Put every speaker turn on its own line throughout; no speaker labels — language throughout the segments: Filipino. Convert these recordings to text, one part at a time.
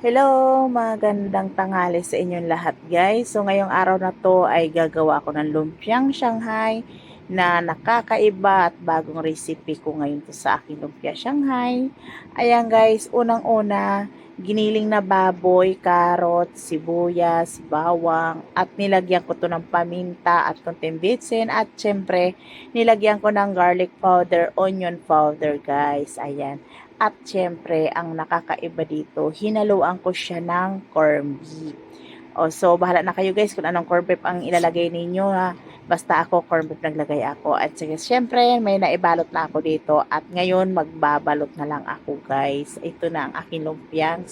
Hello, magandang tanghali sa inyong lahat guys. So ngayong araw na to ay gagawa ako ng lumpiang Shanghai na nakakaiba at bagong recipe ko ngayon to sa aking lumpia Shanghai. Ayan guys, unang-una, giniling na baboy, karot, sibuyas, bawang at nilagyan ko to ng paminta at konting bitsin at syempre nilagyan ko ng garlic powder, onion powder guys. Ayan. At syempre, ang nakakaiba dito, hinaluan ko siya ng corned beef. O, so, bahala na kayo guys kung anong corned beef ang ilalagay ninyo ha. Basta ako, corned beef naglagay ako. At sige, syempre, may naibalot na ako dito. At ngayon, magbabalot na lang ako guys. Ito na ang aking lumpiang.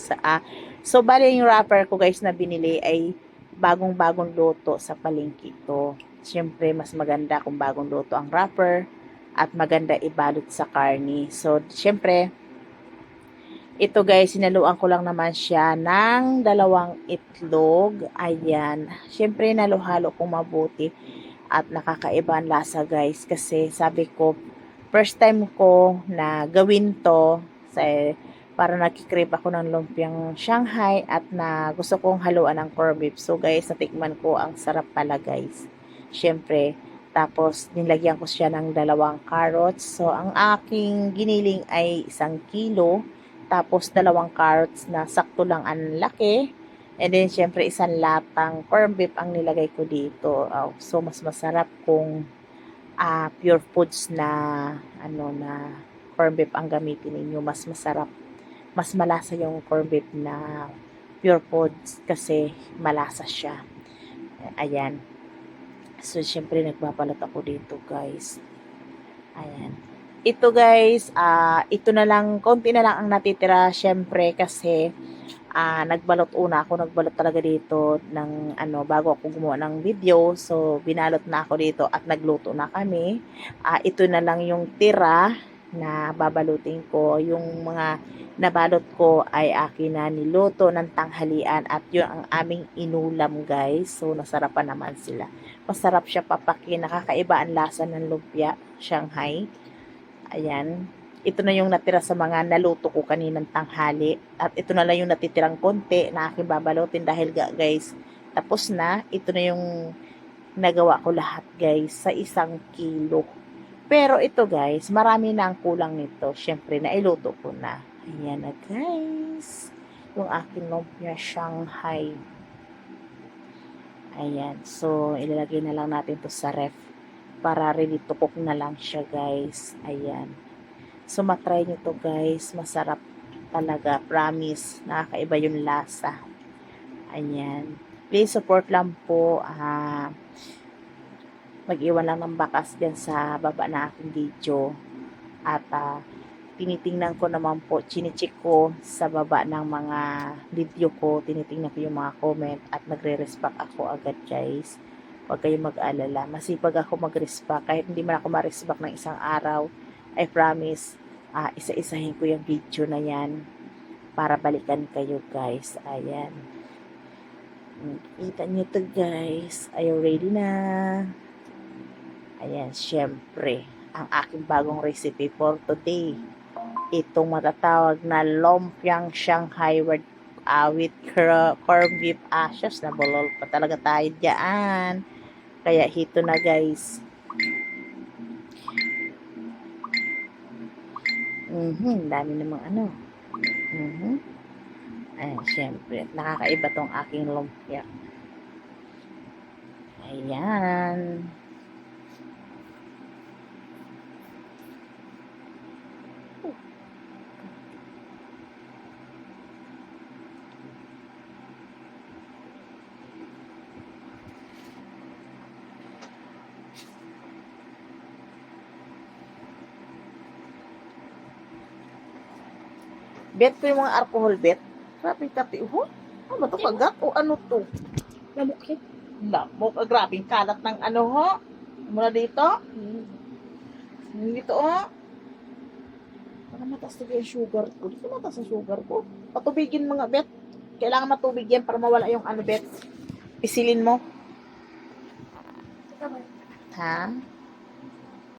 So, bali yung wrapper ko guys na binili ay bagong-bagong luto sa palengke ito. Syempre, mas maganda kung bagong luto ang wrapper at maganda ibalot sa karni. So, syempre, ito guys, sinaluan ko lang naman siya ng 2 itlog. Ayan. Siyempre, naluhalo kong mabuti. At nakakaiba ang lasa guys. Kasi sabi ko, first time ko na gawin to. Para nagkikrave ako ng lumpiang Shanghai. At na gusto kong haluan ng corned beef. So guys, natikman ko. Ang sarap pala guys. Siyempre, tapos nilagyan ko siya ng 2 carrots. So, ang aking giniling ay 1 kilo. Tapos, 2 carrots na sakto lang ang laki. And then, syempre, 1 latang corned beef ang nilagay ko dito. So, mas masarap kung pure foods na, na corned beef ang gamitin ninyo. Mas masarap. Mas malasa yung corned beef na pure foods kasi malasa siya. Ayan. So, syempre, nagbabalot ako dito, guys. Ayan. Ito guys, ito na lang, konti na lang ang natitira syempre kasi nagbalot talaga dito ng bago ako gumawa ng video. So binalot na ako dito at nagluto na kami. Ito na lang yung tira na babalutin ko. Yung mga nabalot ko ay akin na niluto ng tanghalian at yun ang aming inulam guys. So nasarapan naman sila. Masarap siya papaki, nakakaiba ang lasa ng lumpia Shanghai. Ayan. Ito na yung natira sa mga naluto ko kaninang tanghali. At ito na lang yung natitirang konti na aking babalutin dahil guys, tapos na. Ito na yung nagawa ko lahat guys sa 1 kilo. Pero ito guys, marami na ang kulang nito. Siyempre, nailuto ko na. Ayan na guys. Yung aking lumpia Shanghai. Ayan. So, ilalagay na lang natin to sa ref para ready to cook na lang siya guys. Ayan. So matry nyo to guys. Masarap talaga. Promise. Nakakaiba yung lasa. Ayan. Please support lang po. Mag-iwan lang ng bakas dyan sa baba na aking video. At tinitingnan ko naman po, chinicheck ko sa baba ng mga video ko. Tinitingnan ko yung mga comment at nagre-respect ako agad guys. Huwag kayong mag-alala. Masipag ako mag-respect. Kahit hindi man ako ma-respect ng isang araw, I promise, isa-isahin ko yung video na yan para balikan kayo guys. Ayan. Kita nyo to guys. Are you ready na? Ayan, syempre, ang aking bagong recipe for today. Itong matatawag na lumpiang Shanghai with corned beef ashes. Nabulol pa talaga tayo dyan. Kaya hito na guys. Dami namang Ayan, syempre. Nakakaiba tong aking lumpia. Ayan. Bet ko yung mga alcohol bet. Grabe kati. Ano ba to? Kagat o ano to?
Lamok yun.
Lamok. Grabe kalat ng ho. Mula dito. Dito Para mataas na yung sugar ko. Dito mataas ang sugar ko. Patubigin mga bet. Kailangan matubig yan para mawala yung bet. Pisilin mo. Ha?